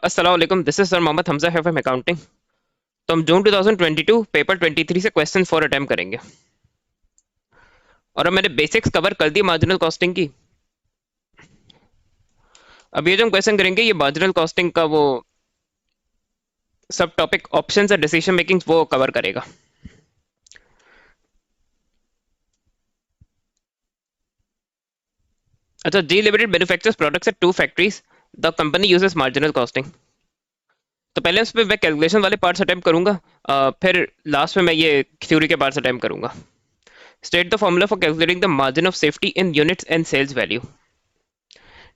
अस्सलाम वालेकुम, this is sir Mohammad Hamza है फ्रॉम अकाउंटिंग। तो हम जून 2022 पेपर 23 से क्वेश्चन 4 अटेम्प्ट करेंगे। और अब मैंने बेसिक्स कवर कर दी मार्जिनल कॉस्टिंग की। अब ये जो हम क्वेश्चन करेंगे ये मार्जिनल कॉस्टिंग का वो सब टॉपिक ऑप्शंस और डिसीजन मेकिंग वो कवर करेगा। अच्छा, G Limited manufactures products at two factories, the company uses marginal costing. तो पहले उस पर मैं कैलकुलेशन वाले पार्ट्स अटेम्प्ट करूंगा, फिर लास्ट में मैं ये थ्योरी के पार्ट्स अटेम्प्ट करूंगा। State the formula for calculating the margin of safety in units and sales value.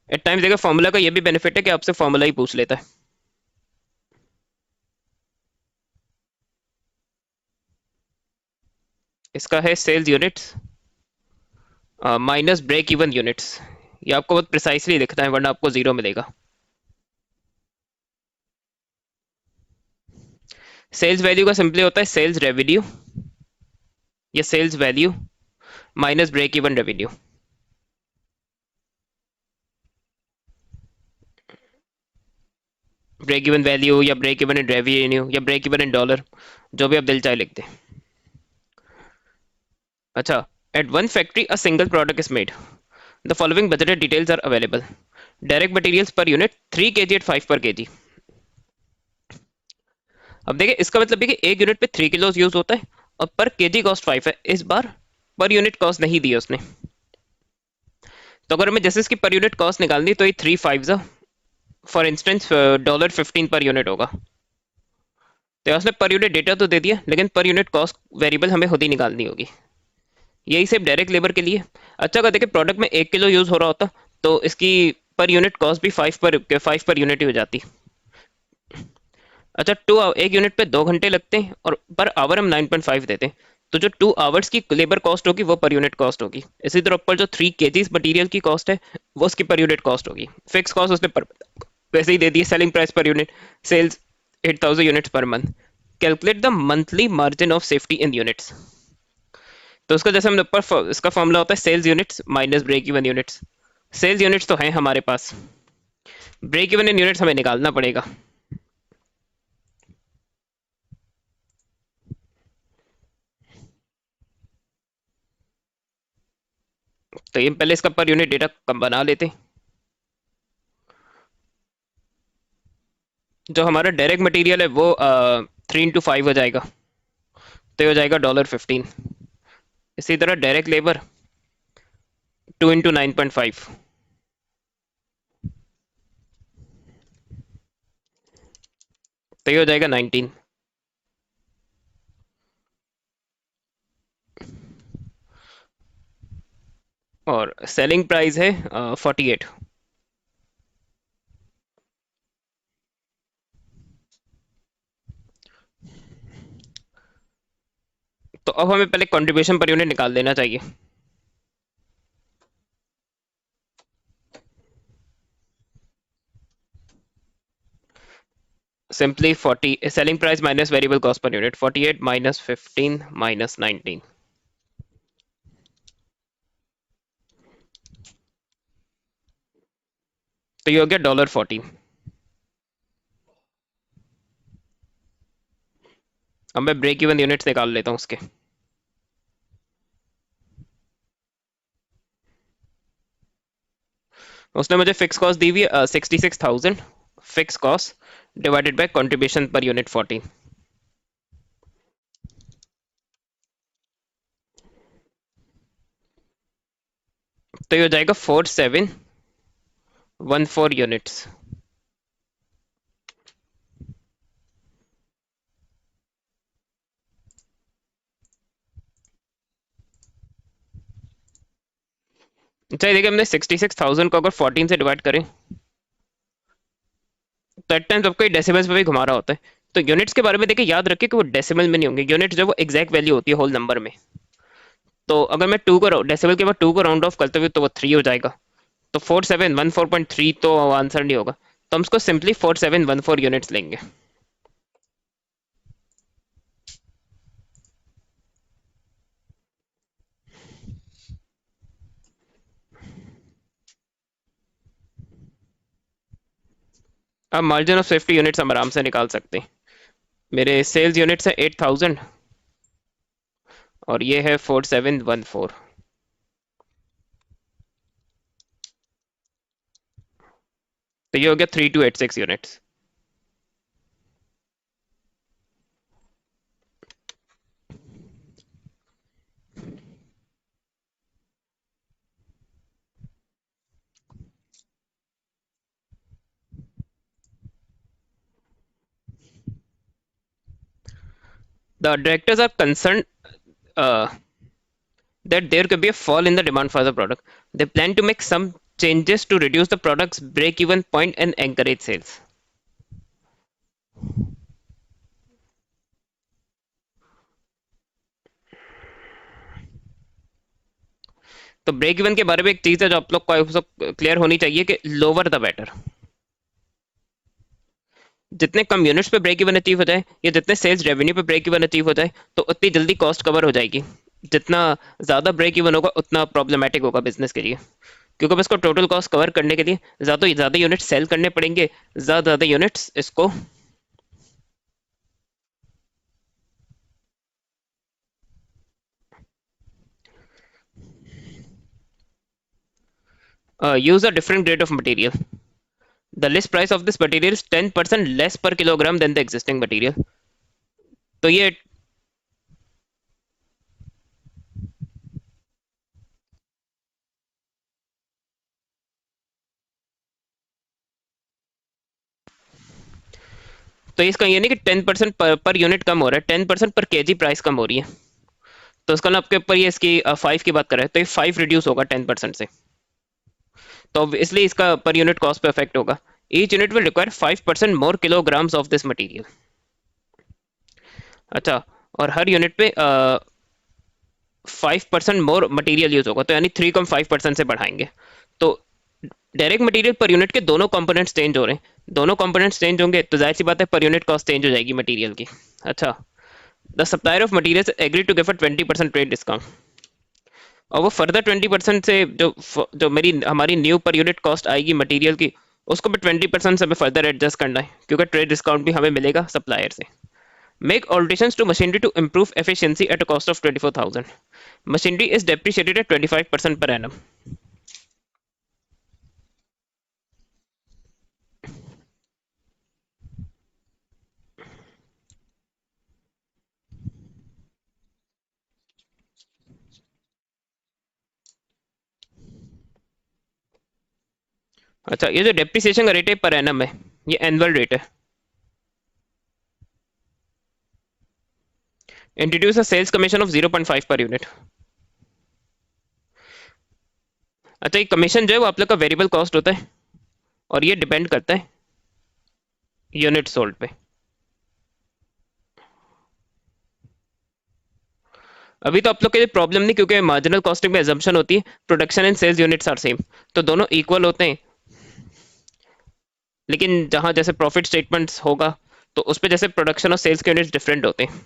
At times देखो फॉर्मूला का ये भी बेनिफिट है कि आपसे फॉर्मूला ही पूछ लेता है। इसका है sales units minus break even units. ये आपको बहुत प्रिसाइसली लिखना है वरना आपको जीरो मिलेगा। सेल्स वैल्यू का सिंपली होता है सेल्स रेवेन्यू या sales value minus break even revenue. Break even value या ब्रेक इवन इन रेवेन्यू या ब्रेक इवन इन डॉलर, जो भी आप दिल चाहे लिख दें। अच्छा, at one factory a single product is made, the following budgeted details are available. Direct materials per unit 3 kg at 5 per kg। अब देखिए इसका मतलब है कि एक यूनिट पे 3 किलो यूज होता है और पर केजी कॉस्ट 5 है। इस बार पर यूनिट कॉस्ट नहीं दी है उसने। तो अगर हमें जैसे इसकी पर यूनिट कॉस्ट निकालनी तो ये 3 5 फॉर इंस्टेंस $15 पर यूनिट होगा। तो यहाँ उसने पर यूनिट डेटा तो दे दिया लेकिन पर यूनिट कॉस्ट वेरिएबल हमें खुद ही निकालनी होगी। यही सिर्फ डायरेक्ट लेबर के लिए। अच्छा, अगर देखिए प्रोडक्ट में 1 किलो यूज हो रहा होता तो इसकी पर यूनिट कॉस्ट भी 5 पर यूनिट ही हो जाती। अच्छा, एक यूनिट पे 2 घंटे लगते हैं और पर आवर हम 9.5 देते हैं। तो जो 2 आवर्स की लेबर कॉस्ट होगी वो पर यूनिट कॉस्ट होगी। इसी तरह ऊपर जो 3 kgs मटेरियल की कॉस्ट है वो उसकी पर यूनिट कॉस्ट होगी। फिक्स कॉस्ट उसने पर वैसे ही दे दी। Selling price per unit sales 8,000 units per month. Calculate the monthly margin of safety in units. तो उसका जैसे हमने ऊपर इसका फॉर्मूला होता है sales units minus break even units. Sales units तो हैं हमारे पास, ब्रेक इवन इन यूनिट्स हमें निकालना पड़ेगा। तो ये पहले इसका पर यूनिट डेटा कम बना लेते हैं। जो हमारा डायरेक्ट मटेरियल है वो 3 into 5 हो जाएगा। तो ये हो जाएगा $15। इसी तरह डायरेक्ट लेबर 2 into 9.5। तो ये हो जाएगा 19। और सेलिंग प्राइस है 48। तो अब हमें पहले कंट्रीब्यूशन पर यूनिट निकाल देना चाहिए। Simply 40 selling price minus variable cost per unit, 48 minus 15 minus 19। तो ये हो गया $14। अब मैं ब्रेक इवन यूनिट्स निकाल लेता हूँ उसके। उसने मुझे फिक्स कॉस्ट दी हुई है 66,000 fix cost divided by contribution per unit 14। तो ये हो जाएगा 4714 यूनिट्स। अच्छा, देखिए हमने 66,000 को अगर 14 से डिवाइड करें तो एट टाइम्स आपको डेसिमल्स में भी घुमा रहा होता है। तो यूनिट्स के बारे में देखिए याद रखिए कि वो डेसिमल में नहीं होंगे। यूनिट जो वो एग्जैक्ट वैल्यू होती है होल नंबर में। तो अगर मैं टू को डेसिमल के बाद 2 को राउंड ऑफ करते हुए तो वो 3 हो जाएगा। तो 4714.3 तो आंसर नहीं होगा। तो हम उसको सिंपली 4714 यूनिट्स लेंगे। अब मार्जिन ऑफ सेफ्टी यूनिट्स हम आराम से निकाल सकते हैं। मेरे सेल्स यूनिट्स है 8000 और ये है 4714। तो ये हो गया 3286 units. The directors are concerned uh, that there could be a fall in the demand for the product. They plan to make some changes to reduce the product's break-even point and encourage sales. तो break even के बारे में एक चीज है जो आप लोग को क्लियर होनी चाहिए कि लोअर द बेटर। जितने कम यूनिट्स पे ब्रेक इवन अचीव हो जाए या जितने सेल्स रेवेन्यू पे ब्रेक इवन अचीव हो जाए तो उतनी जल्दी कॉस्ट कवर हो जाएगी। जितना ज्यादा ब्रेक इवन होगा उतना प्रॉब्लमेटिक होगा बिजनेस के लिए, क्योंकि अब इसको टोटल कॉस्ट कवर करने के लिए ज्यादा ज्यादा यूनिट्स सेल करने पड़ेंगे, ज्यादा ज्यादा यूनिट्स इसको use a different grade of material. The list price of this material is 10% less per kilogram than the existing material. तो ये तो इसका ये नहीं कि 10% पर यूनिट कम हो रहा है, 10% पर केजी प्राइस कम हो रही है। तो उसका ना आपके ऊपर ये इसकी 5 की बात कर रहे हैं तो ये 5 रिड्यूस होगा 10% से। तो इसलिए इसका पर यूनिट कॉस्ट पे इफेक्ट होगा। Each unit will require 5% more kilograms of this material. अच्छा, और हर यूनिट पे 5% मोर मटेरियल यूज होगा, तो यानी 3,5% से बढ़ाएंगे। तो डायरेक्ट मटेरियल पर यूनिट के दोनों कंपोनेंट्स चेंज हो रहे हैं, दोनों कंपोनेंट्स चेंज होंगे तो जाहिर सी बात है पर यूनिट कॉस्ट चेंज हो जाएगी मटेरियल की। अच्छा, the supplier of materials agree to give a 20% trade discount. और वो फर्दर 20% से जो मेरी हमारी न्यू पर यूनिट कॉस्ट आएगी मटेरियल की, उसको भी 20% से हमें फर्दर एडजस्ट करना है, क्योंकि ट्रेड डिस्काउंट भी हमें मिलेगा सप्लायर से। Make alterations to machinery to improve efficiency at a cost of 24,000. Machinery is depreciated at 25% per annum. अच्छा, ये जो डेप्रिसिएशन का रेट है पर एनम है, ये एनुअल रेट है। Introduce a sales commission of 0.5 per unit. अच्छा, ये कमीशन जो है वो आप लोग का वेरिएबल कॉस्ट होता है और ये डिपेंड करता है यूनिट सोल्ड पे। अभी तो आप लोग के लिए प्रॉब्लम नहीं, क्योंकि मार्जिनल कॉस्टिंग में एजम्पशन होती है production and sales units are same, तो दोनों इक्वल होते हैं। लेकिन जहां जैसे प्रॉफिट स्टेटमेंट्स होगा तो उस पे जैसे प्रोडक्शन और सेल्स के यूनिट्स डिफरेंट होते हैं।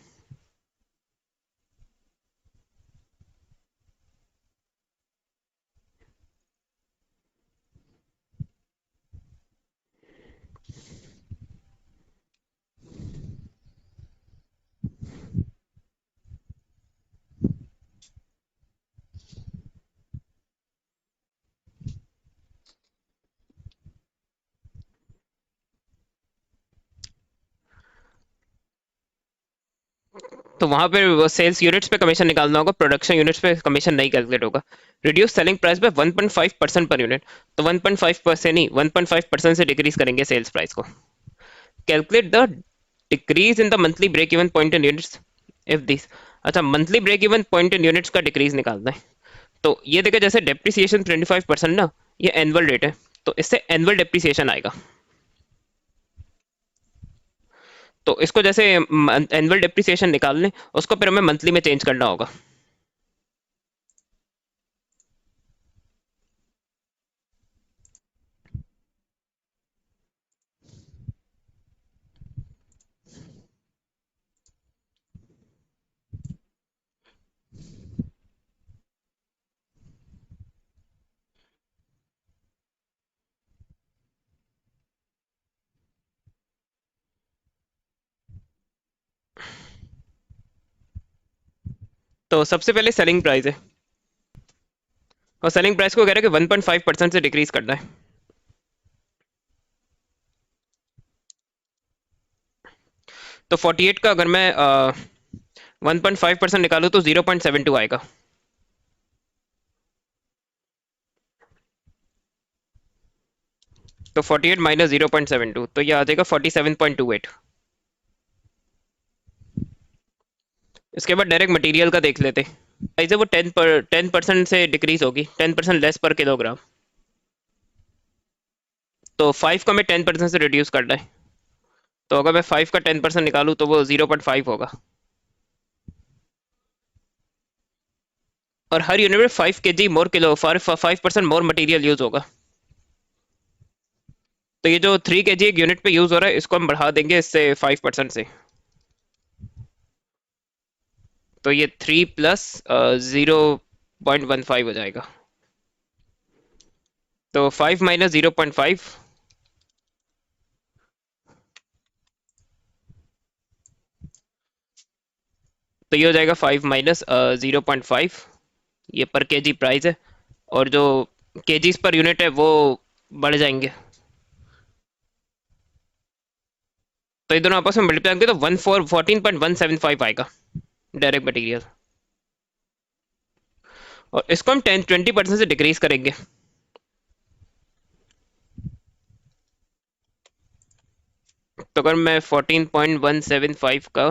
तो वहां पे सेल्स यूनिट्स पे कमीशन निकालना होगा, प्रोडक्शन यूनिट्स पे कमीशन नहीं कैलकुलेट होगा। रिड्यूस सेलिंग प्राइस पे 1.5% पर यूनिट। तो 1.5% नहीं, 1.5% से डिक्रीज करेंगे सेल्स प्राइस को। Calculate the decrease in the monthly break even point in units if this. अच्छा, monthly break even point in units का डिक्रीज निकालना है। तो ये देखिए, जैसे डेप्रिसिएशन 25% ना, ये एनुअल रेट है, तो इससे एनुअल डेप्रिसिएशन आएगा। तो इसको जैसे एनुअल डेप्रिसिएशन निकाल लें, उसको फिर हमें मंथली में चेंज करना होगा। तो सबसे पहले सेलिंग प्राइस है, और सेलिंग प्राइस को कह रहा है कि 1.5% से डिक्रीज करना है। तो 48 का अगर मैं 1.5% निकालूँ तो 0.72 आएगा। तो 48 माइनस 0.72 तो ये आ जाएगा 47.28। इसके बाद डायरेक्ट मटेरियल का देख लेते। प्राइस है वो 10% से डिक्रीज होगी, 10% लेस पर किलोग्राम। तो 5 का मैं 10% से रिड्यूस करना है। तो अगर मैं 5 का 10% निकालूँ तो वो 0.5 होगा। और हर यूनिट में 5 kg मोर किलो 5% मोर मटेरियल यूज होगा। तो ये जो 3 kg एक यूनिट पे यूज हो रहा है इसको हम बढ़ा देंगे इससे 5% से। तो ये 3 प्लस 0.15 हो जाएगा। तो 5 माइनस 0.5, तो ये हो जाएगा 5 माइनस 0.5। ये पर केजी प्राइस है, और जो केजीज पर यूनिट है वो बढ़ जाएंगे। तो ये दोनों आपस में मल्टीप्लाई करेंगे तो 14.175 आएगा डायरेक्ट मटेरियल। और इसको हम 20% से डिक्रीज करेंगे। तो अगर मैं 14.175 का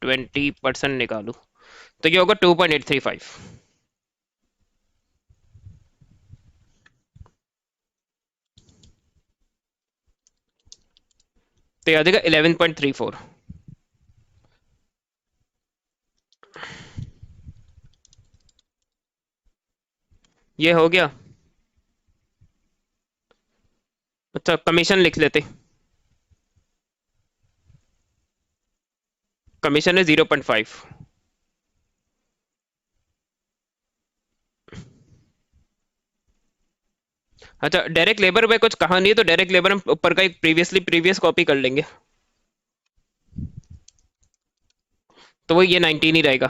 20% निकालूं तो ये होगा 2.835। तो ये आ जाएगा 11.34। ये हो गया। अच्छा, कमीशन लिख लेते। कमीशन है 0.5। अच्छा, डायरेक्ट लेबर में कुछ कहा नहीं है तो डायरेक्ट लेबर हम ऊपर का एक प्रीवियस कॉपी कर लेंगे। तो वो ये 19 ही रहेगा।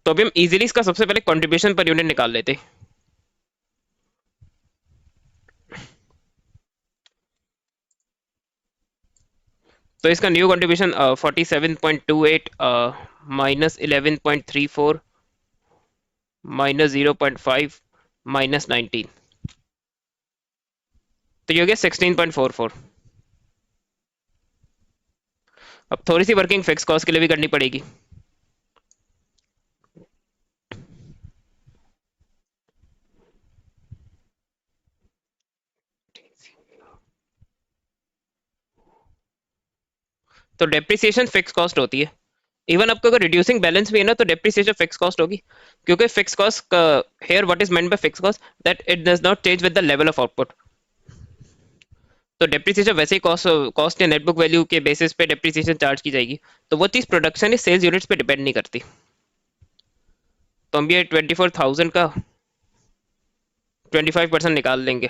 तो अभी हम इजीली इसका सबसे पहले कंट्रीब्यूशन पर यूनिट निकाल लेते। तो इसका new contribution 47.28 minus 11.34 minus 0.5 minus 19। तो ये हो गया 16.44। अब थोड़ी सी वर्किंग फिक्स कॉस्ट के लिए भी करनी पड़ेगी। तो डेप्रिसिएशन फिक्स कॉस्ट होती है। इवन आपको अगर रिड्यूसिंग बैलेंस भी है ना तो डेप्रिसिएशन फिक्स कॉस्ट होगी। क्योंकि fix cost here what is meant by fix cost that it does not change with the level of output. तो डेप्रिसिएशन वैसे ही कॉस्ट कॉस्ट या नेटबुक वैल्यू के बेसिस पे डेप्रिसिएशन चार्ज की जाएगी। तो वो चीज़ प्रोडक्शन या सेल्स यूनिट्स पे डिपेंड नहीं करती। तो हम ये 24,000 का 25% निकाल लेंगे।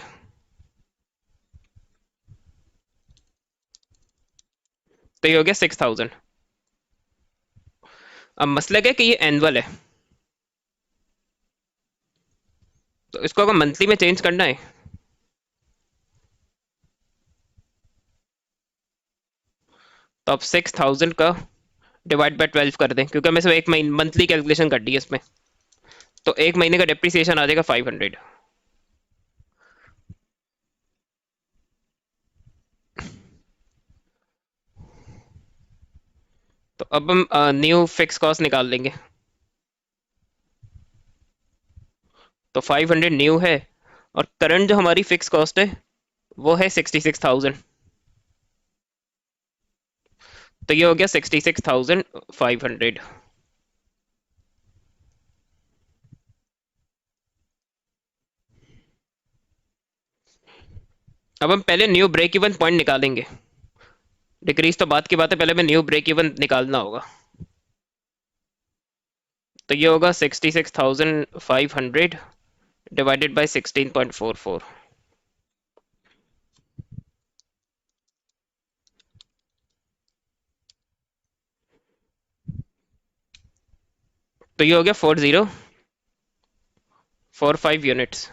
तो ये हो गया 6,000। अब मसला क्या है कि ये एनुअल है। तो इसको अगर मंथली में चेंज करना है तो आप 6,000 का डिवाइड बाय 12 कर दें, क्योंकि हमें सिर्फ एक महीने मंथली कैलकुलेशन कर दी है इसमें। तो एक महीने का डिप्रिसिएशन आ जाएगा 500। तो अब हम न्यू फिक्स कॉस्ट निकाल लेंगे। तो 500 न्यू है, और करंट जो हमारी फिक्स कॉस्ट है वो है 66,000। तो ये हो गया 66,500। अब हम पहले न्यू ब्रेक इवन पॉइंट निकालेंगे। डिक्रीज तो बात की बात है, पहले हमें न्यू ब्रेक इवन निकालना होगा। तो ये होगा 66,500 डिवाइडेड बाय 16.44। तो ये हो गया 4045 यूनिट्स।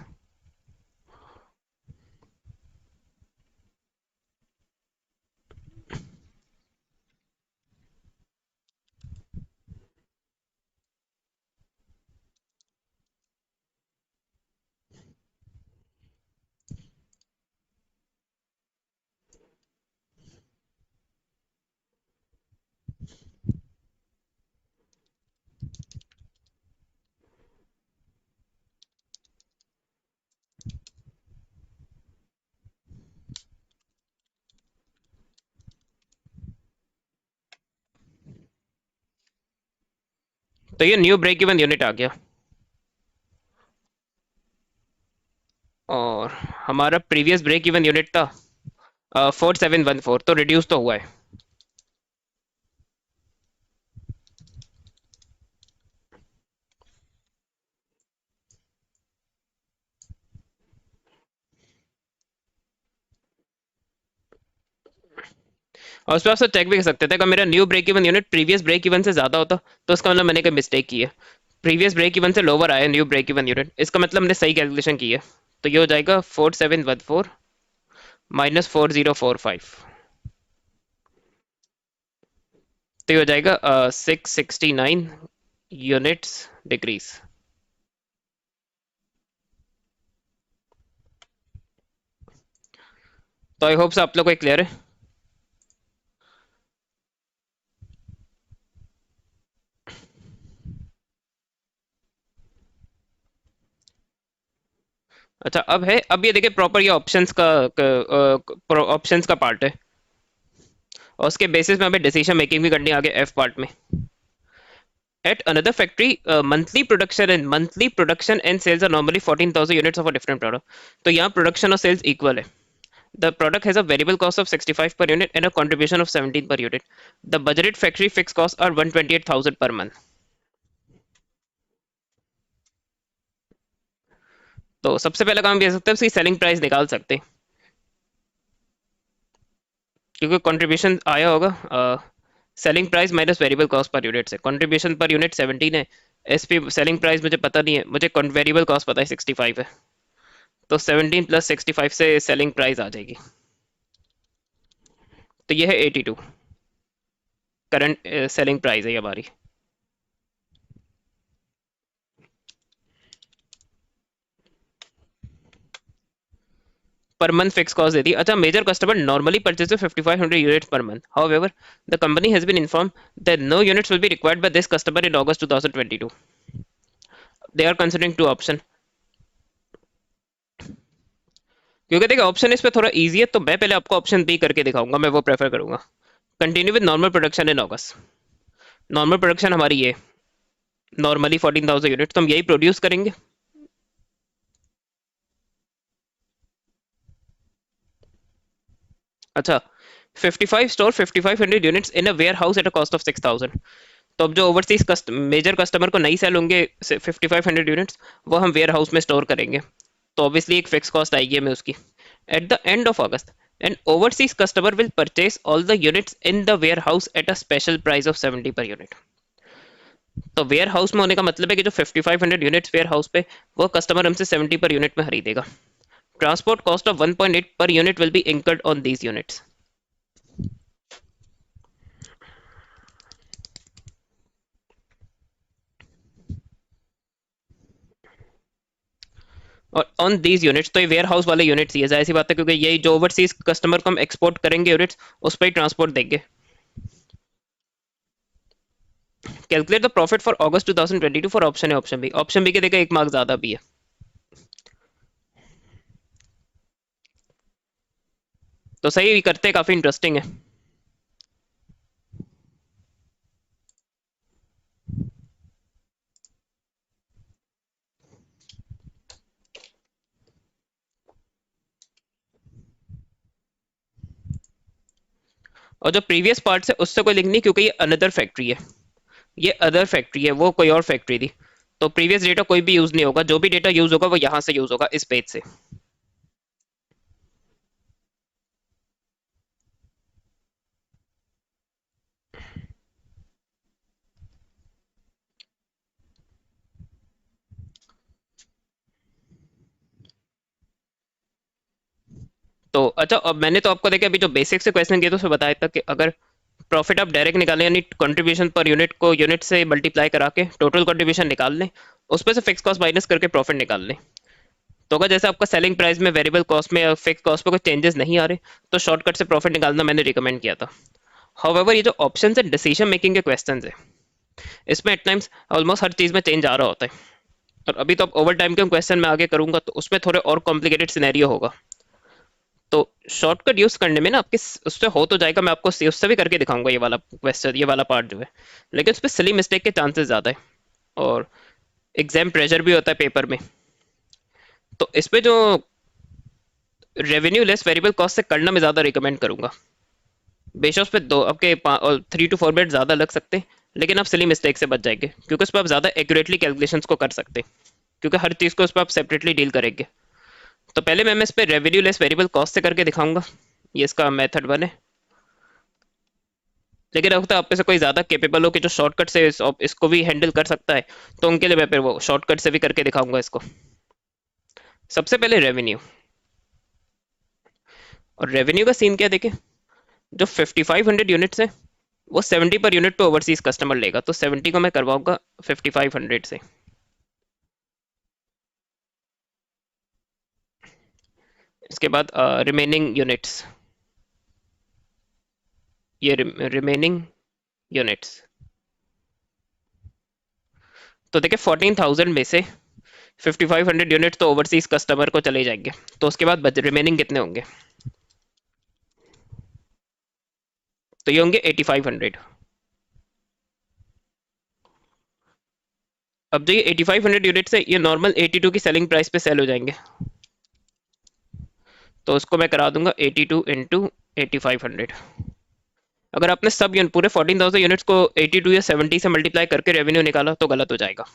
तो ये न्यू ब्रेक इवन यूनिट आ गया। और हमारा प्रीवियस ब्रेक इवन यूनिट था 4714, तो रिड्यूस तो हुआ है। और उस पर आप सब चेक भी कर सकते थे, अगर मेरा new break even unit previous break even से ज्यादा होता तो उसका मतलब मैंने कोई मिस्टेक की है। प्रीवियस ब्रेक इवन से लोअर आया न्यू ब्रेक इवन यूनिट, इसका मतलब हमने सही कैलकुलेशन की है। तो ये हो जाएगा 4714 -4045। तो ये हो जाएगा 669 यूनिट्स डिक्रीज। तो आई होप से आप लोग को क्लियर है। अच्छा अब है, अब ये देखिए प्रॉपर ये ऑप्शंस का ऑप्शंस का पार्ट है, और उसके बेसिस में हमें डिसीजन मेकिंग भी करनी है आगे एफ पार्ट में। At another factory, monthly production and sales are normally 14,000 units of a different product. तो यहाँ production और sales equal है. The product has a variable cost of 65 per unit and a contribution of 17 per unit. The budgeted factory fixed costs are 128,000 per month. तो सबसे पहला काम ये सकते हैं उसकी सेलिंग प्राइस निकाल सकते हैं, क्योंकि कंट्रीब्यूशन आया होगा selling price minus variable cost per unit से। कंट्रीब्यूशन पर यूनिट 17 है, एस पी सेलिंग प्राइस मुझे पता नहीं है, मुझे वेरिएबल कॉस्ट पता है 65 है। तो 17 प्लस 65 से सेलिंग प्राइस आ जाएगी। तो ये है 82 करंट सेलिंग प्राइस है ये हमारी। पर मंथ फिक्स कॉस्ट दे दी। अच्छा, major customer normally purchase 5500 units per month, however the company has been inform that no units will be required by this customer in August 2022। They are considering two option. क्योंकि देखिए option इस पे थोड़ा easy है, तो मैं पहले आपको ऑप्शन बी करके दिखाऊंगा, मैं वो प्रेफर करूंगा। Continue with normal production in August. Normal production हमारी ये नॉर्मली 14,000 यूनिट, तो हम यही प्रोड्यूस करेंगे। अच्छा, 55 store 5500 units in a warehouse at a cost of 6,000। तो अब जो ओवरसीज मेजर कस्टमर को नहीं सेल होंगे 5500 यूनिट्स, वो हम वेयर हाउस में स्टोर करेंगे। तो ऑब्वियसली एक फिक्स कॉस्ट आएगी हमें उसकी। At the end of August an overseas customer will purchase all the units in the warehouse at a special price of 70 per unit. तो वेयर हाउस में होने का मतलब है कि जो 5500 यूनिट्स वेयर हाउस पे, वो कस्टमर हमसे 70 पर यूनिट में खरीदेगा। Transport cost of 1.8 per unit will be incurred on these units. और ऑन दीज यूनिट्स, तो ये वेयर हाउस वाले यूनिट्स ही है, जाहिर सी बात है, क्योंकि यही जो ओवरसीज कस्टमर को हम एक्सपोर्ट करेंगे यूनिट्स, उस पर ही ट्रांसपोर्ट देंगे। Calculate the profit for August 2022 for option है, ऑप्शन बी। ऑप्शन बी के देखा एक मार्क ज्यादा भी है। तो सही करते, काफी इंटरेस्टिंग है। और जो प्रीवियस पार्ट है उससे कोई लिंक नहीं, क्योंकि ये अनदर फैक्ट्री है, ये अदर फैक्ट्री है, वो कोई और फैक्ट्री थी। तो प्रीवियस डेटा कोई भी यूज नहीं होगा, जो भी डेटा यूज होगा वो यहाँ से यूज होगा, इस पेज से। अच्छा, अब मैंने तो आपको देखा अभी जो बेसिक से क्वेश्चन किए तो उसमें बताया था कि अगर प्रॉफिट आप डायरेक्ट निकालें यानी कंट्रीब्यूशन पर यूनिट को यूनिट से मल्टीप्लाई करा के टोटल कंट्रीब्यूशन निकाल लें, उस पर से फिक्स कॉस्ट माइनस करके प्रॉफिट निकाल लें, तो अगर जैसे आपका सेलिंग प्राइस में वेरिएबल कॉस्ट में या फिक्स कॉस्ट पे कोई चेंजेस नहीं आ रहे तो शॉर्टकट से प्रॉफिट निकालना मैंने रिकमेंड किया था। हाउएवर ये जो ऑप्शन है डिसीजन मेकिंग के क्वेश्चन है, इसमें एट टाइम्स ऑलमोस्ट हर चीज़ में चेंज आ रहा होता है। और अभी तो अब ओवर टाइम के क्वेश्चन में आगे करूंगा तो उसमें थोड़े और कॉम्प्लिकेटेड सिनेरियो होगा, तो शॉर्टकट यूज करने में ना आपके उससे हो तो जाएगा, मैं आपको उससे भी करके दिखाऊंगा ये वाला क्वेश्चन, ये वाला पार्ट जो है, लेकिन उस पर सिली मिस्टेक के चांसेस ज़्यादा है और एग्जाम प्रेशर भी होता है पेपर में। तो इस पे जो रेवेन्यू लेस वेरिएबल कॉस्ट से करना मैं ज़्यादा रिकमेंड करूंगा। बेशक उस पर दो आपके 3 to 4 मिनट ज़्यादा लग सकते हैं, लेकिन आप सिली मिस्टेक से बच जाएंगे क्योंकि उस पर आप ज़्यादा एक्यूरेटली कैलकुलेशंस को कर सकते हैं, क्योंकि हर चीज़ को उस पर आप सेपरेटली डील करेंगे। तो पहले मैं इस पे रेवेन्यू लेस वेरिएबल कॉस्ट से करके दिखाऊंगा, ये इसका मेथड 1 है। लेकिन अगर आप में से कोई ज़्यादा केपेबल हो कि जो शॉर्टकट से इसको भी हैंडल कर सकता है, तो उनके लिए मैं फिर वो शॉर्टकट से भी करके दिखाऊंगा इसको। सबसे पहले रेवेन्यू, और रेवेन्यू का सीन क्या है देखिए, जो 5500 यूनिट्स है वो 70 पर यूनिट पे ओवरसीज कस्टमर लेगा, तो 70 को मैं करवाऊंगा 5500 से। इसके बाद रिमेनिंग यूनिट्स, ये रिमेनिंग यूनिट्स, तो देखिए 14,000 में से 5500 यूनिट तो ओवरसीज कस्टमर को चले जाएंगे, तो उसके बाद रिमेनिंग कितने होंगे, तो ये होंगे 8500। अब जो ये 8500 यूनिट्स है ये नॉर्मल 82 की सेलिंग प्राइस पे सेल हो जाएंगे, तो उसको मैं करा दूंगा 82 इंटू 8500। अगर आपने सब यूनिट पूरे 14,000 यूनिट्स को 82 या 70 से मल्टीप्लाई करके रेवेन्यू निकाला तो गलत हो जाएगा,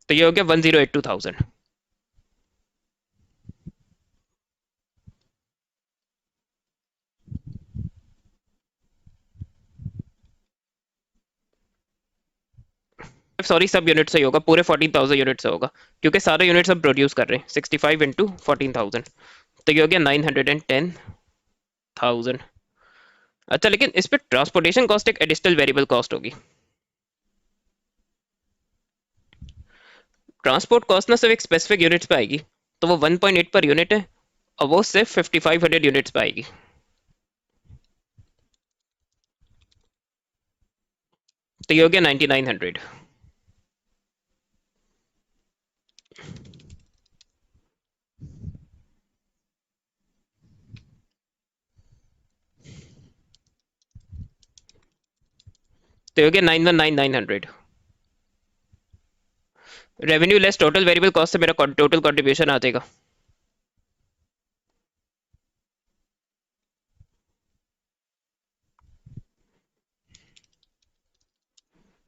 तो ये हो गया 1082,000। सॉरी, सब यूनिट से ही होगा, पूरे 14,000 यूनिट से होगा, क्योंकि सारे यूनिट्स हम प्रोड्यूस कर रहे हैं 65 इंटू 14,000, तो ये हो गया 910,000। अच्छा, लेकिन इस पे ट्रांसपोर्टेशन कॉस्ट एक एडिशनल वेरिएबल कॉस्ट होगी। ट्रांसपोर्ट कॉस्ट ना सिर्फ एक स्पेसिफिक यूनिट्स पे आएगी, तो वो 1.8 पर यूनिट है, और वो सिर्फ 5500 यूनिट्स पे आएगी, तो ये हो गया 9900। तो ये हो गया 919900। Revenue less total variable cost से मेरा टोटल कंट्रीब्यूशन आ जाएगा,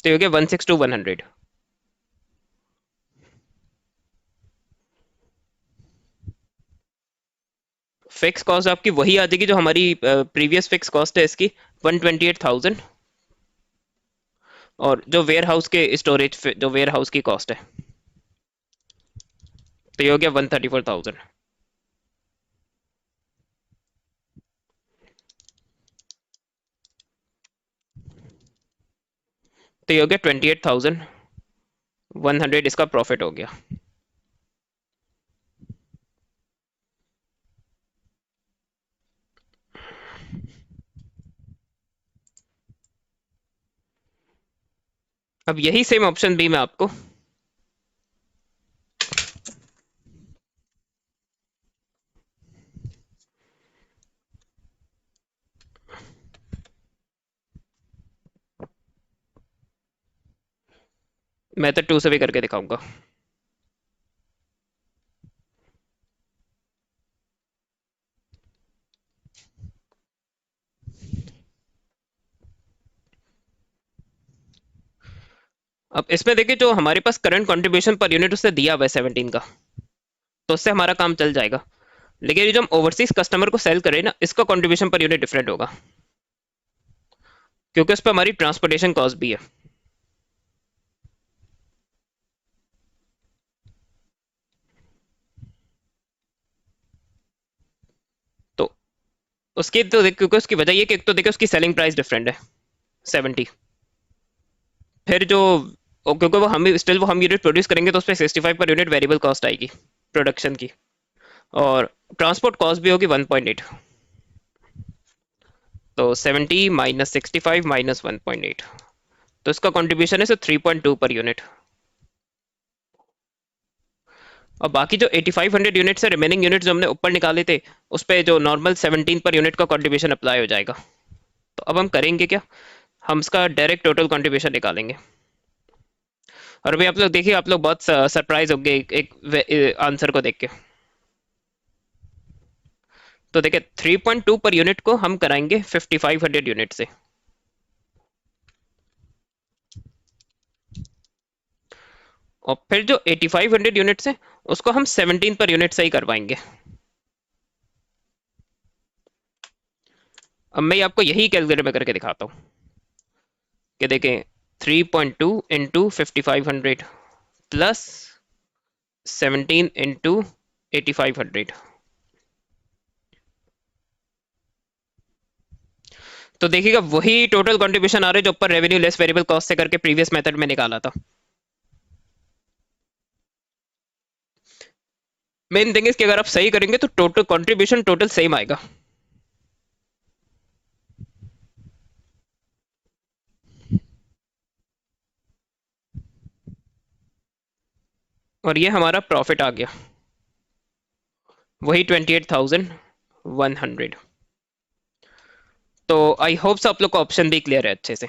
तो ये हो गया 162,100। फिक्स कॉस्ट आपकी वही आ जाएगी जो हमारी प्रीवियस फिक्स कॉस्ट है इसकी 128,000, और जो वेयर हाउस के स्टोरेज जो वेयर हाउस की कॉस्ट है, तो ये हो गया 134,000। तो ये हो गया 28,100, इसका प्रॉफिट हो गया। अब यही सेम ऑप्शन भी मैं आपको, मेथड 2 से भी करके दिखाऊंगा। अब इसमें देखिए जो हमारे पास करंट कंट्रीब्यूशन पर यूनिट उससे दिया हुआ है 17 का, तो उससे हमारा काम चल जाएगा, लेकिन ये जो हम ओवरसीज कस्टमर को सेल करें ना, इसका कंट्रीब्यूशन पर यूनिट डिफरेंट होगा, क्योंकि उस पर हमारी ट्रांसपोर्टेशन कॉस्ट भी है। उसकी तो देख, क्योंकि उसकी वजह ये कि एक तो देखो उसकी सेलिंग प्राइस डिफरेंट है 70। फिर जो क्योंकि वो हम स्टिल वो हम यूनिट प्रोड्यूस करेंगे तो उस पर 65 पर यूनिट वेरिएबल कॉस्ट आएगी प्रोडक्शन की। और ट्रांसपोर्ट कॉस्ट भी होगी 1.8। तो 70 माइनस 65 माइनस 1.8, तो इसका कंट्रीब्यूशन है 3.2 पर यूनिट। और बाकी जो 8500 यूनिट्स है, रिमेनिंग यूनिट जो हमने ऊपर निकाले थे, उस पर जो नॉर्मल 17 पर यूनिट का कंट्रीब्यूशन अप्लाई हो जाएगा। तो अब हम करेंगे क्या, हम इसका डायरेक्ट टोटल कंट्रीब्यूशन निकालेंगे। और अभी आप लोग देखिए, आप लोग बहुत सरप्राइज होंगे एक आंसर को देख के। तो देखिए 3.2 पर यूनिट को हम कराएंगे 5500 यूनिट से, और फिर जो 8500 यूनिट्स है उसको हम 17 पर यूनिट से ही करवाएंगे। अब मैं आपको यही कैलकुलेटर में करके दिखाता हूँ कि देखें 3.2 इंटू 5500 प्लस 17 इंटू 8500। तो देखिएगा वही टोटल कंट्रीब्यूशन आ रहा है जो ऊपर रेवेन्यू लेस वेरिएबल कॉस्ट से करके प्रीवियस मेथड में निकाला था। मेन थिंग इज कि अगर आप सही करेंगे तो टोटल कंट्रीब्यूशन टोटल सेम आएगा। और ये हमारा प्रॉफिट आ गया वही 28,100। तो आई होप आप लोग को ऑप्शन भी क्लियर है अच्छे से।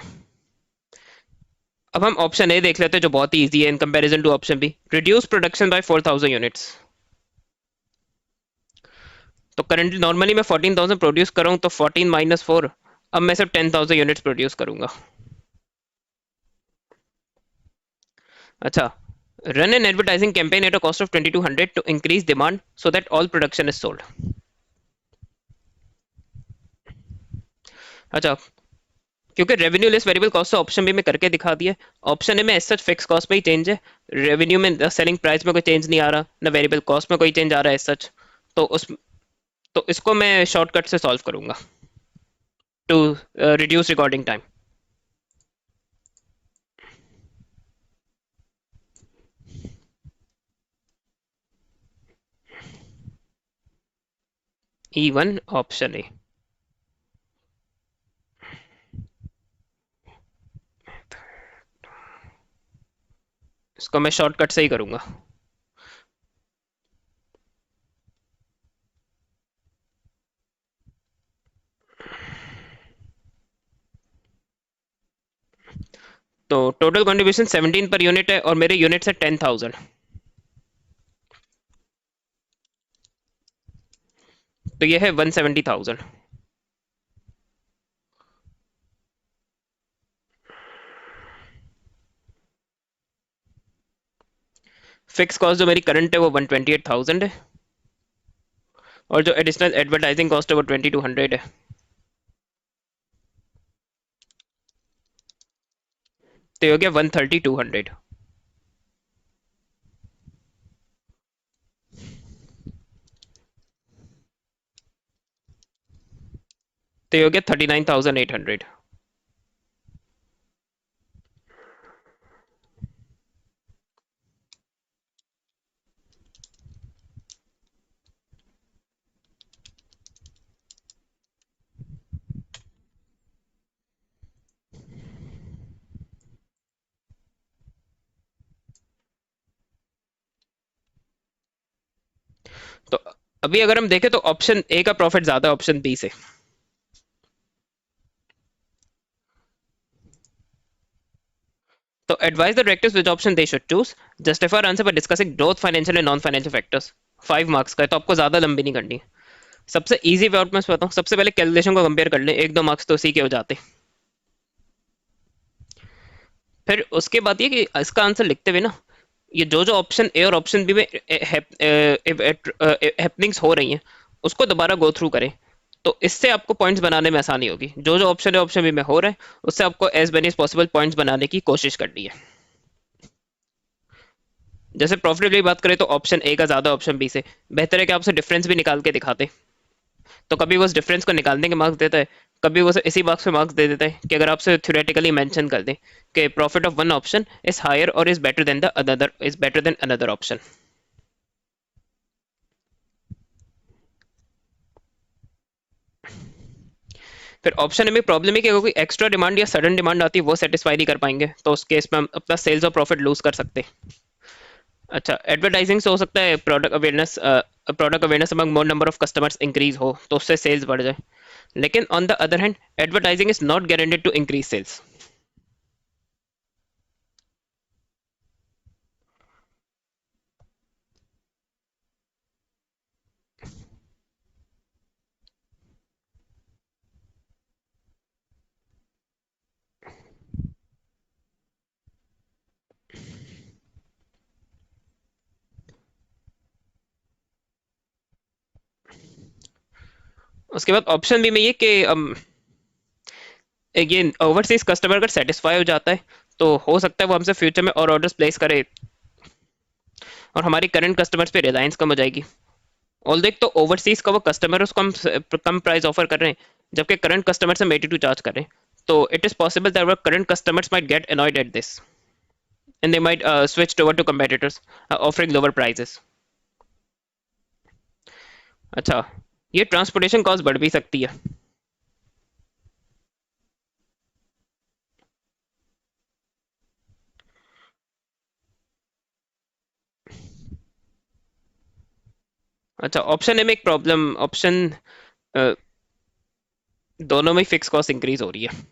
अब हम ऑप्शन ए देख लेते हैं जो बहुत ही इजी है in comparison to option B. Reduce production by 4000 units. तो करंटली नॉर्मली मैं 14,000 प्रोड्यूस कर रहा हूँ, तो 14 माइनस 4, अब मैं सिर्फ 10,000 यूनिट्स प्रोड्यूस करूंगा। अच्छा, run an advertising campaign at a cost of 2200 to increase demand so that all production is sold. अच्छा, क्योंकि revenue less variable cost option B में करके दिखा दिया। ऑप्शन ए में एज सच फिक्स कॉस्ट में ही चेंज है, रेवेन्यू में सेलिंग प्राइस में कोई चेंज नहीं आ रहा, ना वेरिएबल कॉस्ट में कोई चेंज आ रहा है एज सच। तो उस तो इसको मैं शॉर्टकट से सॉल्व करूंगा to reduce recording time. E1 option A. इसको मैं शॉर्टकट से ही करूंगा। तो टोटल कंट्रीब्यूशन 17 पर यूनिट है और मेरे यूनिट है 10,000। तो ये है 170,000। फिक्स कॉस्ट जो मेरी करंट है वो 128,000 है, और जो एडिशनल एडवर्टाइजिंग कॉस्ट है वो 2200 है। तो ये हो गया 130,200। तो ये हो गया 39,800। तो अभी अगर हम देखें तो ऑप्शन ए का प्रॉफिट ज्यादा है ऑप्शन बी से। तो advise the directors which option they should choose, justify answer by discussing growth financial and non financial factors. 5 marks का है तो आपको ज्यादा लंबी नहीं करनी है। सबसे इजी वे आउट मैं बताऊं, सबसे पहले कैलकुलेशन को कंपेयर कर लें, 1-2 मार्क्स तो उसी के हो जाते। फिर उसके बाद ये कि इसका आंसर लिखते हुए ना, ये जो जो ऑप्शन ए और ऑप्शन बी में हैपनिंग्स हो रही हैं उसको दोबारा गो थ्रू करें। तो इससे आपको पॉइंट्स बनाने में आसानी होगी। जो जो ऑप्शन है ऑप्शन बी में हो रहा है उससे आपको as many as possible points बनाने की कोशिश करनी है। जैसे प्रॉफिटेबली बात करें तो ऑप्शन ए का ज्यादा ऑप्शन बी से, बेहतर है कि आपसे डिफरेंस भी निकाल के दिखाते। तो कभी वो उस डिफरेंस को निकालने के मार्क्स देता है, कभी वो इसी मार्क्स पे मार्क्स दे देता है कि अगर आपसे थ्योरेटिकली मेंशन कर दे कि profit of one option is higher और is better than the other, is better than another option. फिर ऑप्शन में प्रॉब्लम है कि अगर कोई एक्स्ट्रा डिमांड या सडन डिमांड आती है वो सेटिस्फाई नहीं कर पाएंगे, तो उस केस में हम अपना सेल्स और प्रॉफिट लूज कर सकते हैं। अच्छा, एडवर्टाइजिंग से हो सकता है product awareness among more number of customers increase हो तो उससे सेल्स बढ़ जाए। लेकिन on the other hand advertising is not guaranteed to increase sales. उसके बाद ऑप्शन बी में ये कि ये ओवरसीज कस्टमर अगर सेटिस्फाई हो जाता है तो हो सकता है वो हमसे फ्यूचर में और ऑर्डर्स प्लेस करे और हमारी करंट कस्टमर्स पे रिलायंस कम हो जाएगी। ऑल देख तो ओवरसीज का वो कस्टमर उसको हम कम प्राइस ऑफर कर रहे हैं, जबकि करंट कस्टमर से हम 82 चार्ज कर रहे हैं। तो it is possible that our current customers might get annoyed at this and they might switch over to competitors offering lower prices. अच्छा, ये ट्रांसपोर्टेशन कॉस्ट बढ़ भी सकती है। अच्छा, ऑप्शन ए में एक प्रॉब्लम, ऑप्शन दोनों में फिक्स कॉस्ट इंक्रीज हो रही है।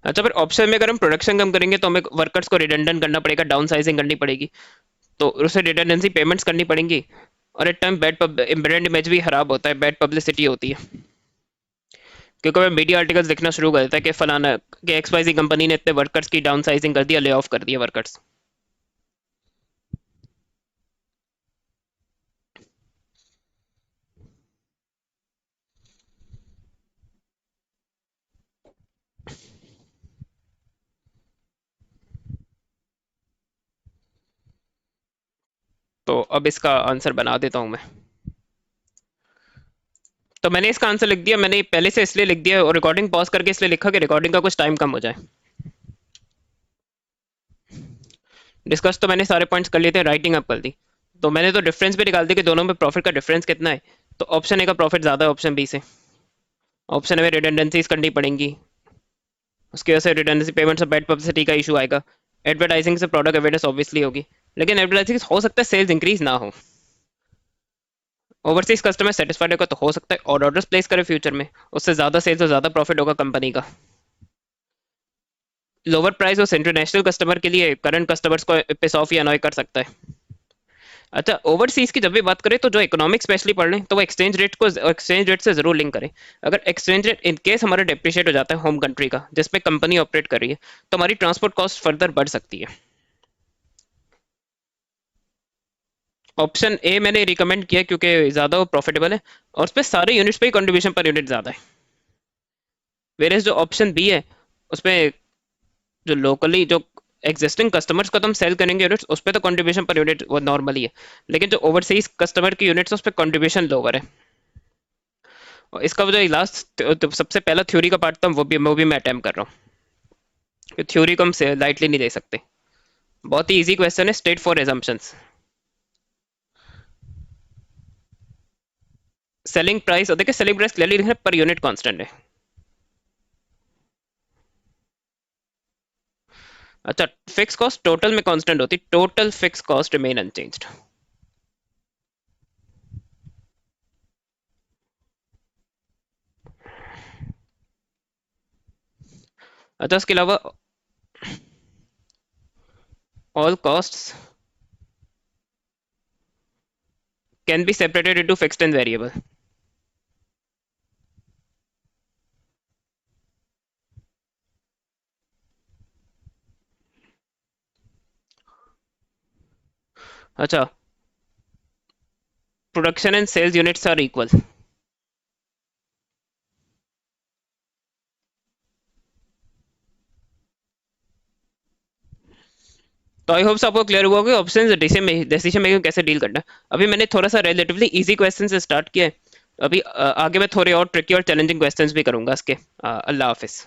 अच्छा, फिर ऑप्शन में अगर हम प्रोडक्शन कम करेंगे तो हमें वर्कर्स को रिडंडेंट करना पड़ेगा, डाउन साइजिंग करनी पड़ेगी, तो उसे रिडंडेंसी पेमेंट्स करनी पड़ेंगी। और at time bad brand image भी खराब होता है, बैड पब्लिसिटी होती है, क्योंकि मैं मीडिया आर्टिकल्स लिखना शुरू कर देता है कि फलाना कि XYZ कंपनी ने इतने वर्कर्स की डाउन साइजिंग कर दिया, ले ऑफ कर दिया वर्कर्स। तो अब इसका आंसर बना देता हूँ मैं। तो मैंने इसका आंसर लिख दिया, मैंने पहले से इसलिए लिख दिया और रिकॉर्डिंग पॉज करके इसलिए लिखा कि रिकॉर्डिंग का कुछ टाइम कम हो जाए। डिस्कस तो मैंने सारे पॉइंट्स कर लिए थे, राइटिंग अप कर दी। तो मैंने तो डिफरेंस भी निकाल दी कि दोनों में प्रॉफिट का डिफरेंस कितना है। तो ऑप्शन ए का प्रॉफिट ज़्यादा है ऑप्शन बी से। ऑप्शन ए में रिडंडेंसीज करनी पड़ेंगी, उसकी वजह से रिडंडेंसी पेमेंट से बैड पब्लिसिटी का इशू आएगा। एडवर्टाइजिंग से प्रोडक्ट अवेयरनेस ऑब्वियसली होगी, लेकिन एडवर्टाइजिंग हो सकता है सेल्स इंक्रीज ना हो। ओवरसीज कस्टमर सेटिस्फाइड होगा तो हो सकता है और ऑर्डर्स प्लेस करे फ्यूचर में, उससे ज़्यादा सेल्स और ज़्यादा प्रॉफिट होगा कंपनी का। लोअर प्राइस उस इंटरनेशनल कस्टमर के लिए करंट कस्टमर्स को पिस ऑफ या अनॉय कर सकता है। अच्छा, ओवरसीज की जब भी बात करें तो जो इकोनॉमिक स्पेशली पढ़ लें तो वो एक्सचेंज रेट से जरूर लिंक करें। अगर एक्सचेंज रेट इन केस हमारा डिप्रिशिएट हो जाता है होम कंट्री का जिसमें कंपनी ऑपरेट कर रही है, तो हमारी ट्रांसपोर्ट कॉस्ट फर्दर बढ़ सकती है। ऑप्शन ए मैंने रिकमेंड किया क्योंकि ज़्यादा वो प्रॉफिटेबल है और उस पर सारे यूनिट्स पे कंट्रीब्यूशन पर यूनिट ज़्यादा है। वेरेज जो ऑप्शन बी है उसमें जो लोकली जो एग्जिस्टिंग कस्टमर्स को तो हम सेल करेंगे यूनिट्स, उस पर तो कंट्रीब्यूशन पर यूनिट वो नॉर्मली है, लेकिन जो ओवरसीज कस्टमर की यूनिट्स उस पर कंट्रीब्यूशन लोअर है। और इसका जो लास्ट तो सबसे पहला थ्योरी का पार्ट था वो भी मैं अटेम्प्ट कर रहा हूँ। थ्योरी को हम लाइटली नहीं ले सकते। बहुत ही इजी क्वेश्चन है, straight for assumptions. Selling price, और देखिए सेलिंग प्राइस क्लियरली लिखा है पर यूनिट कांस्टेंट है। अच्छा, फिक्स कॉस्ट टोटल में कांस्टेंट होती, total fix cost remain unchanged. अच्छा, उसके अलावा all costs can be separated into fixed and variable. अच्छा, production and sales units are equal. तो तो आई होप आपको क्लियर हुआ कि ऑप्शन डिसीजन मेकिंग कैसे डील करना है। अभी मैंने थोड़ा सा रिलेटिवली इजी क्वेश्चन से स्टार्ट किया है। अभी आगे मैं थोड़े और ट्रिकी और चैलेंजिंग क्वेश्चंस भी करूंगा इसके। अल्लाह हाफिज।